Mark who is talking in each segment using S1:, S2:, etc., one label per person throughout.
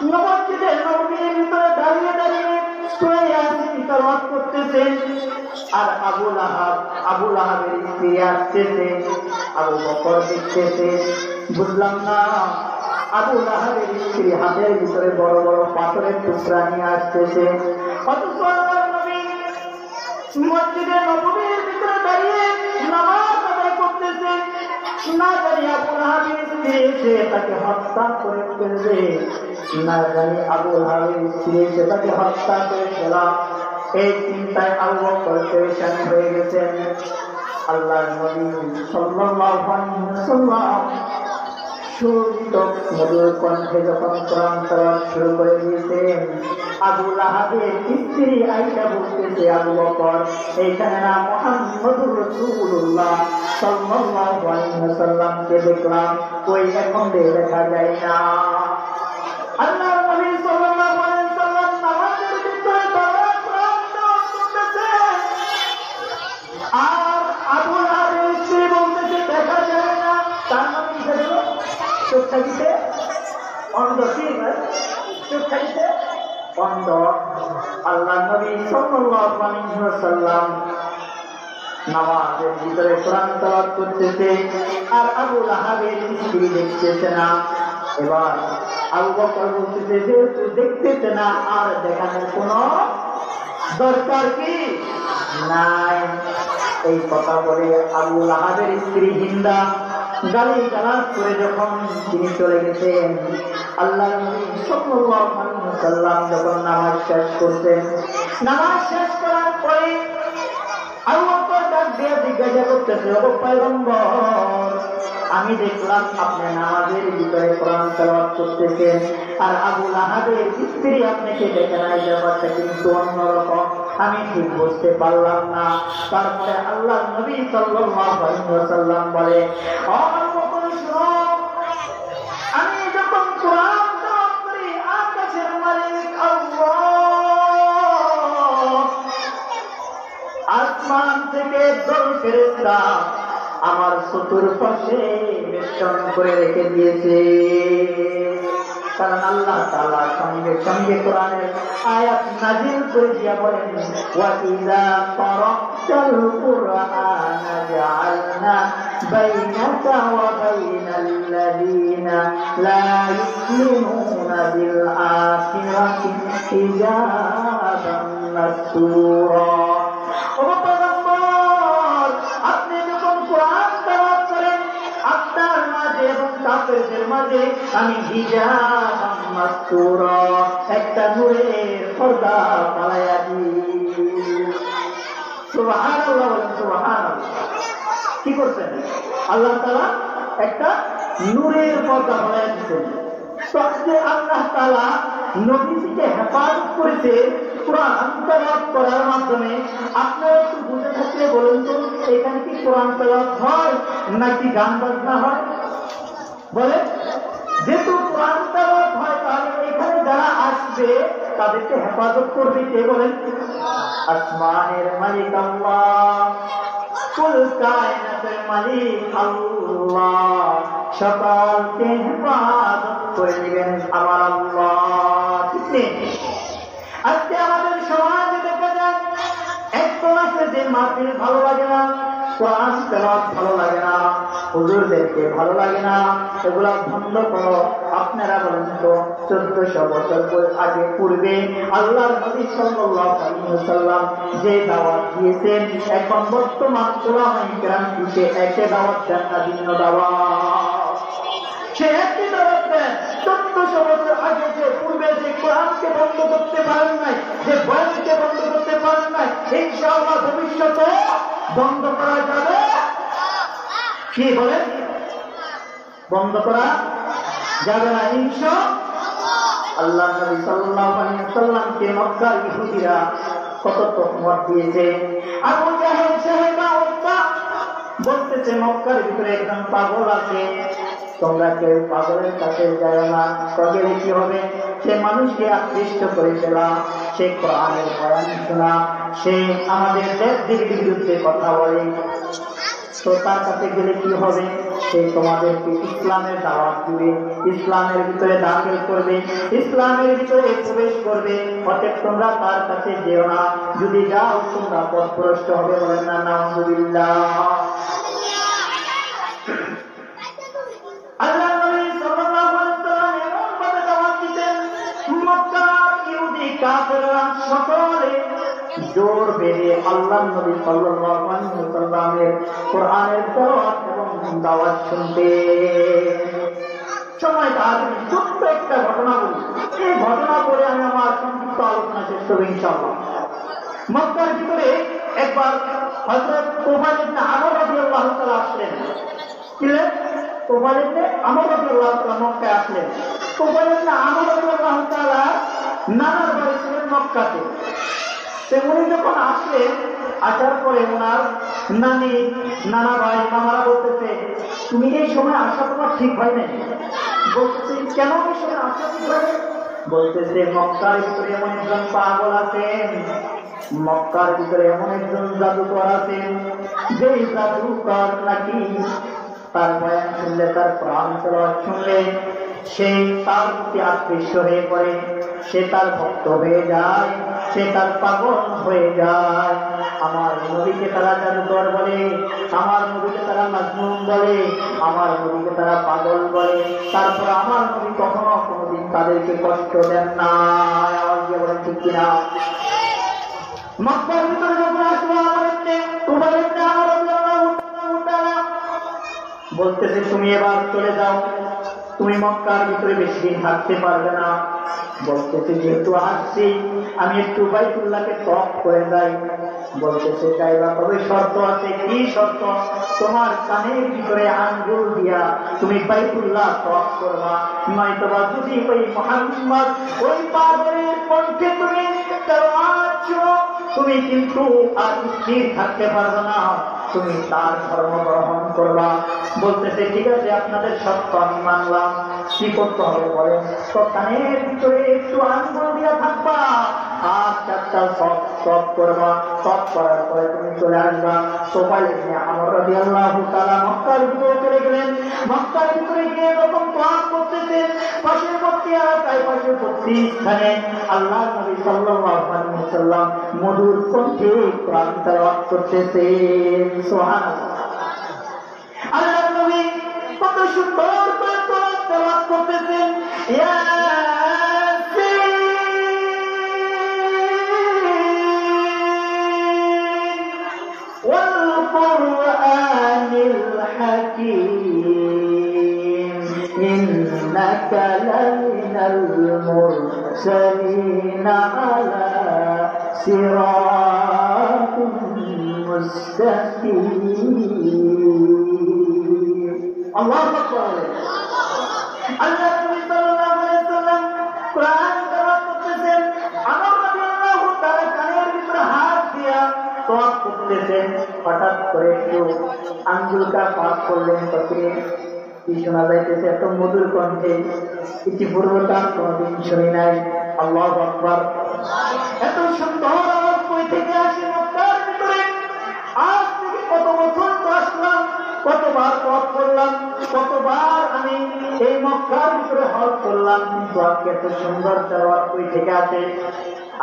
S1: মসজিদের নববীর ভিতরে দাঁড়িয়ে দাঁড়িয়ে সূরা ইয়াসিন তেলাওয়াত করতেছেন। আর আবু লাহাবের স্ত্রী আসতেছে, আবু বকর দেখতেছে। বুঝলাম না, আবু লাহাবের স্ত্রী হাতের ভিতরে বড় বড় পাথরের টুকরা নিয়ে আসতেছে, অথচ আল্লাহর নবী মসজিদে নববীর ভিতরে দাঁড়িয়ে নামাজ আদায় করতেছে। না জানি আবু লাহাবের স্ত্রী এসে তাকে হত্যা করে ফেলবে, না জানি আবু লাহাবের স্ত্রী এসে তাকে হত্যা করে ফেলা। এই চিন্তায় আবু বকর পেরেশান হয়ে গেছেন। আল্লাহর নবী সাল্লাল্লাহু আলাইহি ওয়াসাল্লাম সুরিত মধুর কণ্ঠে যখন কোরআন তেলাওয়াত শুরু করে দিয়েছেন, আবু লাহাবের স্ত্রী আয়েশা বলতেছে, আবু বকর, এইখানে না মুহাম্মদুর রাসূলুল্লাহ সাল্লাল্লাহু আলাইহি ওয়াসাল্লামকে দেখলাম, ওই এখন দেখা যায় না। আল্লাহর নবী সাল্লাল্লাহু আলাইহি ওয়াসাল্লাম নামাজের ভিতরে কোরআন তেলাওয়াত করতেছেন, আর আবু লাহাবের স্ত্রী বলতেছে দেখা যায় না। তার মানে চোখ থাকিতে অন্ধ, ঠিক আছে, চোখ থাকিতে অন্ধ। আল্লাহ নবী সাল্লাল্লাহু আলাইহি ওয়াসাল্লাম নামাজের ভিতরে কোরআন তেলাওয়াত করতেছে, আর আবু লাহাবের স্ত্রী দেখতেছে না। এবার আবু বকর বলতেছে, যেহেতু দেখতেছে না, আর দেখানোর কোনো দরকার কি নাই। এই কথা বলে আবু লাহাবের স্ত্রী হিন্দা গালি গালাজ করে যখন তিনি চলে গেছেন, আল্লাহর নবী সাল্লাল্লাহু আলাইহি ওয়াসাল্লাম যখন নামাজ শেষ করতেন, নামাজ শেষ করার পরে আবু বকর ডাক দিয়ে জিজ্ঞাসা করতেছে, ও পয়গম্বর, আমি দেখলাম আপনি নামাজের ভিতরে কোরআন তেলাওয়াত করতেছেন, আর আবু লাহাবের স্ত্রী আপনাকে দেখে নাই, ব্যাপারটা কিন্তু অন্যরকম, আমি ঠিক বুঝতে পারলাম না। তারপরে আল্লাহর নবী সাল্লাল্লাহু আলাইহি ওয়াসাল্লাম বলে, ও আবু বকর শুনো, আমি যখন কোরআন তেলাওয়াত করি, আকাশের মালিক আল্লাহ, আসমান থেকে দল ফেরেশতা আমার চতুর্পাশে বেষ্টন করে রেখে দিয়েছে। কারণ আল্লাহ তাআলা সঙ্গে সঙ্গে কোরআনের আয়াত নাযিল করে দিয়া বলেন, ওয়া ইযা ক্বারা'তাল কুরআনা জা'আলনা বাইনাকা ওয়া বাইনাল্লাযীনা লা ইউমিনুনা বিল আখিরাতি হিজাবান মাসতুরা। ও পয়গম্বর, আপনি যখন কোরআন তেলাওয়াত করেন, আপনার মাঝে এবং কাফেরদের মাঝে আমি হিজাবান মাসতুরা, একটা নূরের পর্দা ফালাইয়া দিই। সুবহানাল্লাহ, বলেন সুবহানাল্লাহ। কি করছেন? আল্লাহ তাআলা একটা নূরের পর্দা ফালাইয়া দিয়েছেন। তো যে আল্লাহ তাআলা নবীকে হেফাজত করেছে কোরআন তেলাওয়াত করার মাধ্যমে, আপনারা একটু বুঝে থাকলে বলুন তো, এখানে কি কোরআন তেলাওয়াত হয় নাকি গান বাজনা হয়? বলে, যেহেতু কোরআন তেলাওয়াত হয়, তাহলে এখানে যারা আসবে তাদেরকে হেফাজত করবে কে? বলেন, আসমানের মালিক আল্লাহ, কুল কায়নাতের মালিক আল্লাহ, সকলকে হেফাজত করে দিবেন আমার আল্লাহ। ঠিক নেই? আজকে আমাদের সমাজে দেখা যায় একদম আছে যে মাহফিল ভালো লাগে না, কোরআন তেলাওয়াত ভালো লাগে না, হুজুরদেরকে ভালো লাগে না, এগুলা বন্ধ করো। আপনারা বলেন তো, 1400 বছর আগে পূর্বে আল্লাহর নবী সাল্লাল্লাহু আলাইহি ওয়াসাল্লাম যে দাওয়াত দিয়েছেন, এখন বর্তমান উলামায়ে কেরাম দিতে একে দাওয়াত দেন না, ভিন্ন দাওয়াত। সে একই দাওয়াত দেন। 1400 বছর আগে যে পূর্বে যে কোরআনকে বন্ধ করতে পারেন নাই, যে বয়ানকে বন্ধ করতে পারেন নাই, ইনশাআল্লাহ ভবিষ্যতে বন্ধ করা যাবে। কি বলেন? বন্ধ করা যাবে না ইনশাআল্লাহ। আল্লাহ নবী সাল্লাল্লাহু আলাইহি ওয়াসাল্লামকে মক্কার ইহুদিরা কত তহমত দিয়েছে। আবু জাহেল সাহেবা উতবা বলতেছে, মক্কার ভিতরে একজন পাগল আছে, তোমরা কেউ পাগলের কাছে যায় না, গেলে কি হবে? সে মানুষকে আকৃষ্ট করে ফেলা, সে কোরআনের বয়ান শোনা, সে আমাদের দেশ বিরুদ্ধে কথা বলে, তো তার কাছে গেলে কি হবে? সে তোমাদেরকে ইসলামের দাওয়াত দিবে, ইসলামের ভিতরে দাখিল করবে, ইসলামের ভিতরে প্রবেশ করবে। অতএব তোমরা তার কাছে যেও না, যদি যাও তোমরা পথভ্রষ্ট হবে। বলেন না নাউযুবিল্লাহ। আল্লাহ নবী সাল্লাল্লাহু আলাইহি ওয়াসাল্লাম এমন ভাবে দাওয়াত দিতেন, মক্কার ইহুদি কাফেররা সকলে জোর বেঁধে আল্লাহ নবী সাল্লাল্লাহু আলাইহি ওয়াসাল্লামের কোরআনের তেলাওয়াত এবং দাওয়াত শুনতে। সময় তার ছোট্ট একটা ঘটনা বলি, এই ঘটনা পরে আমি আমার সংক্ষিপ্ত আলোচনা শেষ করব ইনশাআল্লাহ। মক্কার ভিতরে একবার হযরত তুফাইল ইবনে আমর রাদিয়াল্লাহু তাআলা আসলেন। কিলে তুফাইল ইবনে আমর রাদিয়াল্লাহু তাআলা মক্কায় আসলেন। তুফাইল ইবনে আমর রাদিয়াল্লাহু তাআলা নানার বাড়ি ছিলেন মক্কাতে। উনি যখন আসলেন, আসার পরে ওনার নানি, নানা ভাই, মামারা বলতেছে, তুমি এই সময় আসা তোমার ঠিক হয় নাই। বলতেছে, কেন এই সময় আসা ঠিক হয়? বলতেছে, মক্কার ভিতরে এমন একজন পাগল আছেন, মক্কার ভিতরে এমন একজন জাদুকর আছেন, যে জাদুকর নাকি তার বয়ান শুনলে, তার প্রাণ তেলাওয়াত শুনলে সে তার প্রতি আকৃষ্ট হয়ে পড়ে, সে তার ভক্ত হয়ে যায়, সে তার পাগল হয়ে যায়। আমার নবীকে তারা জাদুকর বলে, আমার নবীকে তারা মাজনুন বলে, আমার নবীকে তারা পাগল বলে। তারপর আমার নবী কখনো কোনোদিন তাদেরকে কষ্ট দেন না। আওয়াজ দিয়ে বলেন ঠিক কিনা? মক্কার ভিতরে যখন আসলো আমার বলতেছে, তুমি এবার চলে যাও, তুমি মক্কার ভিতরে বেশি দিন থাকতে পারবে না। বলতেছে, যেহেতু আসছি আমি একটু বাইতুল্লাহকে তওয়াফ করে যাই। বলতেছে, যাইবা, তবে শর্ত আছে। কি শর্ত? তোমার কানের ভিতরে আঙ্গুল দিয়া তুমি বাইতুল্লাহ তওয়াফ করবা, নয়তোবা যদি ওই মুহাম্মদ ওই পাগলের কণ্ঠে তুমি তেলাওয়াত শুনো, তুমি কিন্তু আর স্থির থাকতে পারবে না, তুমি তার ধর্ম গ্রহণ করবা। বলতেছে, ঠিক আছে, আপনাদের শর্ত আমি মানলাম। কি করতে হবে বলেন? তো কানের ভিতরে একটু আঙ্গুল দিয়া থাকবা, আর চারটা সব করবা, সব করার পরে তুমি চলে আসবা। তুফাইল ইবনে আমর রাদিয়াল্লাহু তাআলা মক্কার ভিতরে চলে গেলেন। মক্কার ভিতরে গিয়ে এরকম তোয়াফ করতেছেন, পার্শ্ববর্তী এলাকায়, পার্শ্ববর্তী স্থানে আল্লাহ নবী সাল্লাল্লাহু আলাইহি ওয়াসাল্লাম মধুর কণ্ঠে কোরআন তেলাওয়াত করতেছেন। সুবহানাল্লাহ। আল্লাহ নবী কত সুন্দর করে কোরআন তেলাওয়াত করতেছেন। والقرآن الحكيم إنك لمن المرسلين على صراط مستقيم. الله أكبر. আল্লাহ নবী সাল্লাল্লাহু আলাইহি ওয়াসাল্লাম কোরআন তেলাওয়াত করতেছেন। আমর রাদিয়াল্লাহু তাআলা কানের ভিতরে হাত দিয়া তোয়াফ করতেছেন। হঠাৎ করে একটু আঙ্গুলটা পাক করলেন, তখন কি শোনা যাইতেছে এত মধুর কণ্ঠে, ইতিপূর্বে তার কোনদিন শুনি নাই। আল্লাহু আকবার। এত সুন্দর আওয়াজ কই থেকে আসে মক্কার ভিতরে? আজ থেকে কত বছর তো আসলাম, কতবার পথ করলাম, কতবার আমি এই মক্কার ভিতরে হজ করলাম, কিন্তু আজকে এত সুন্দর তেলাওয়াত কই থেকে আসে?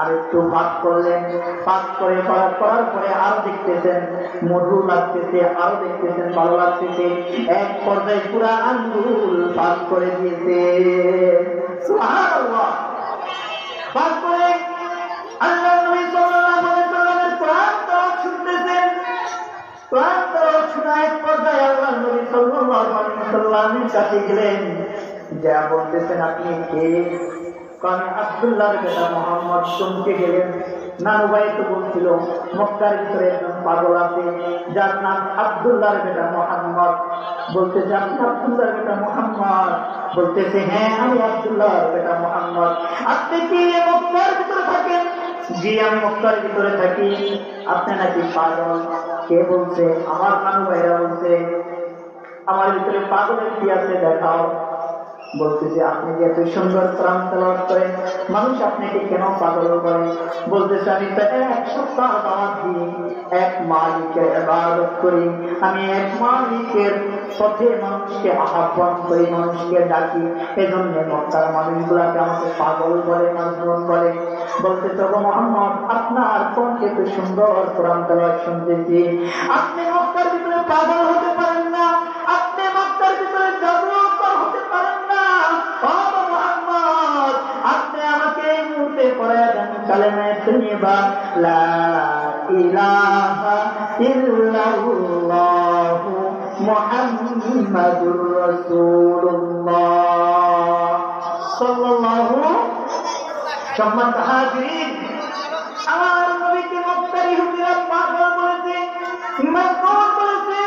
S1: আর একটু পাঠ করলেন, পাঠ করে করার পরে আরো দেখতেছেন মধু লাগতেছে, আরো দেখতেছেন ভালো লাগতেছে। এক পর্যায়ে পুরা আঙ্গুল পাঠ করে দিয়েছে। সুবহানাল্লাহ। পাঠ করে আল্লাহ নবী সাল্লাল্লাহু আলাইহি ওয়াসাল্লামের কোরআন তেলাওয়াত শুনতেছেন। কোরআন তেলাওয়াত শোনা এক পর্যায়ে আল্লাহ নবী সাল্লাল্লাহু আলাইহি ওয়াসাল্লামের কাছে গেলেন, যা বলতেছেন, আপনি কে? কারণ আব্দুল্লাহর বেটা মুহাম্মদ। চমকে গেলেন। নানু ভাই তো বলছিল মক্কার ভিতরে একজন পাগল আছে যার নাম আব্দুল্লাহর বেটা মুহাম্মদ। বলতেছে, আপনি আব্দুল্লাহর বেটা মুহাম্মদ? বলতেছে, হ্যাঁ, আমি আব্দুল্লাহর বেটা মুহাম্মদ। আপনি কি মক্কার ভিতরে থাকেন? জি, আমি মক্কার ভিতরে থাকি। আপনি নাকি পাগল? কে বলছে? আমার নানু ভাইরা বলছে। আমার ভিতরে পাগলের কি আছে দেখাও। বলতেছে, আপনি যে এত সুন্দর কোরআন তেলাওয়াত করেন, মানুষ আপনাকে কেন পাগল করে? বলতেছে, আমি তো এক সপ্তাহ দাওয়াত দিই, এক মালিকের ইবাদত করি, আমি এক মালিকের পথে মানুষকে আহ্বান করি, মানুষকে ডাকি। এজন্য মক্কার মানুষগুলাকে আমাকে পাগল বলে, মাজনুন বলে। বলতে তো মোহাম্মদ, আপনার কণ্ঠে তো সুন্দর কোরআন তেলাওয়াত শুনতেছি, আপনি মক্কার ভিতরে পাগল হতে পারেন না, আপনি মক্কার ভিতরে জাদুকর হতে পারেন না। ও মোহাম্মদ, আপনি আমাকে এই মুহূর্তে পড়ায়া দেন কালেমা তৈয়্যিবা, লা ইলাহা ইল্লাল্লাহু মুহাম্মাদুর রাসূলুল্লাহ সাল্লাল্লাহু। সম্মানিত হাজিরিন, আমার নবীকে মক্কার ইহুদিরা পাগল বলেছে, মাজনুন বলেছে,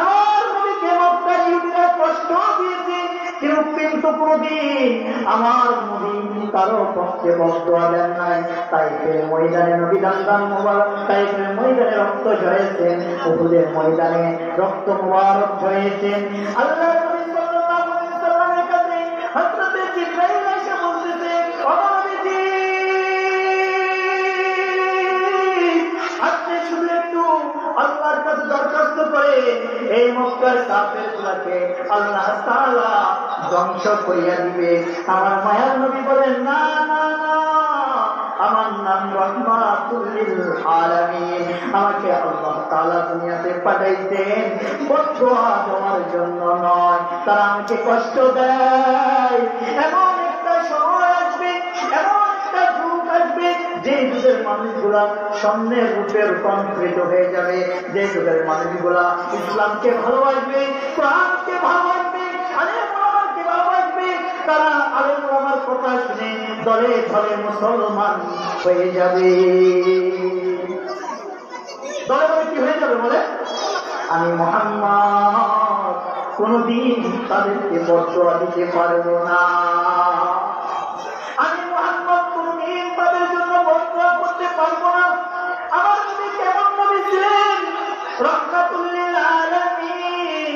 S1: আমার নবীকে মক্কার ইহুদিরা কষ্ট দিয়েছে, কিন্তু কোনদিন আমার নবী কারো পক্ষে বদদুয়া দেন নাই। তাইফের ময়দানে নবী দান মুবারক, তাইফের ময়দানে রক্ত ঝরেছেন, উহুদের ময়দানে রক্ত মুবারক ঝরেছেন। আল্লাহ নবী সাল্লাল্লাহু আলাইহি ওয়াসাল্লামের কাছে হযরত জিবরাইল এসে বলতেছে, ও নবীজি, আপনি শুধু একটু আল্লাহর কাছে দরখাস্ত করে এই মক্কার কাফেরগুলোকে আল্লাহ তাআলা ধ্বংস করিয়া দিবে। আমার মায়ার নবী বলেন, না না না, আমার নাম রাহমাতুল লিল আলামিন, আমাকে আল্লাহ তাআলা দুনিয়াতে পাঠাইছেন বদদুয়া দেওয়ার জন্য নয়। তারা আমাকে কষ্ট দেয়, এমন একটা সময় আসবে, এমন একটা যুগ আসবে যে যুগের মানুষগুলা স্বর্ণের রূপে রূপান্তরিত হয়ে যাবে, যে যুগের মানুষগুলা ইসলামকে ভালোবাসবে, কোরআনকে ভালোবাসবে, আলেমকে ভালোবাসবে। তারা আলেম ওলামার কথা শুনে দলে দলে মুসলমান হয়ে যাবে। দলে দলে কি হয়ে যাবে বলে? আমি মুহাম্মদ কোনদিন তাদেরকে বদদুয়া দিতে পারবো না, আমি মুহাম্মদ কোনদিন তাদের জন্য বদদুয়া করতে পারবো না। আমার নবী কেমন নবী ছিলেন? রাহমাতুল লিল আলামিন।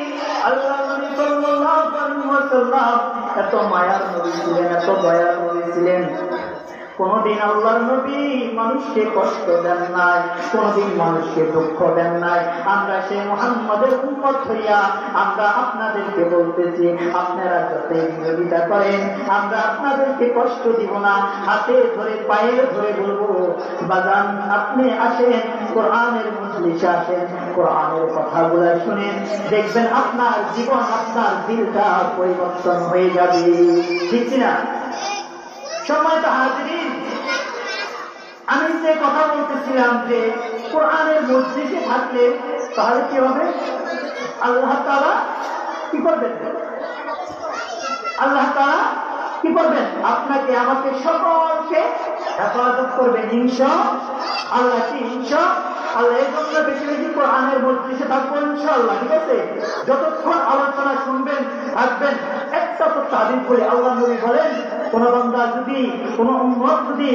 S1: আল্লাহ নবী সাল্লাল্লাহু আলাইহি ওয়াসাল্লাম এত মায়ার নবী ছিলেন, এত দয়ার নবী ছিলেন। কোনদিন আল্লাহর নবী মানুষকে কষ্ট দেন নাই, কোনদিন মানুষকে দুঃখ দেন নাই। আমরা সেই মুহাম্মাদের উম্মত হইয়া আমরা আপনাদেরকে বলতেছি, আপনারা যতই বিরোধিতা করেন আমরা আপনাদেরকে কষ্ট দিব না। হাতে ধরে পায়ে ধরে বলবো, বাজান আপনি আসেন, কোরআনের মজলিসে আসেন, কোরআনের কথাগুলো শুনেন, দেখবেন আপনার জীবন, আপনার দিলটা পরিবর্তন হয়ে যাবে। ঠিক না? সম্মানিত হাজিরিন, আমি যে কথা বলতেছিলাম যে কোরআনের মজলিসে থাকলে তাহলে কি হবে? আল্লাহ তাআলা কি করবেন? আল্লাহ তাআলা কি করবেন? আপনাকে আমাকে সকলকে হেফাজত করবেন ইনশাআল্লাহ। কি ইনশাআল্লাহ? এই জন্য বেশি বেশি কোরআনের মজলিসে থাকবো ইনশাআল্লাহ। ঠিক আছে? যতক্ষণ আলোচনা শুনবেন থাকবেন। একটা তো তাবিজ বলে আল্লাহ নবী বলেন, কোন বান্দা যদি, কোন উম্মত যদি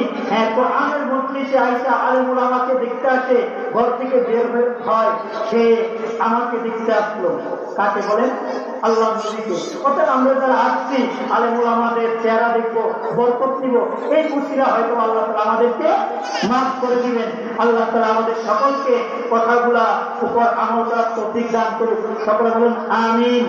S1: কোরআনের মজলিসে আইসা আলেম ওলামাকে দেখতে আসে, ঘর থেকে বের হয়, সে আমাকে দেখতে আসলো। কাকে বলেন? আল্লাহ নবীকে। অর্থাৎ আমরা যারা আসছি আলেম ওলামাদের চেহারা দেখবো, বরকত নিব, এই খুশিরা হয়তো আল্লাহ তাআলা আমাদেরকে মাফ করে দিবেন। আল্লাহ তাআলা আমাদের সকলকে কথাগুলা উপর আমল করার তৌফিক দান করুন। সকলে বলুন আমিন।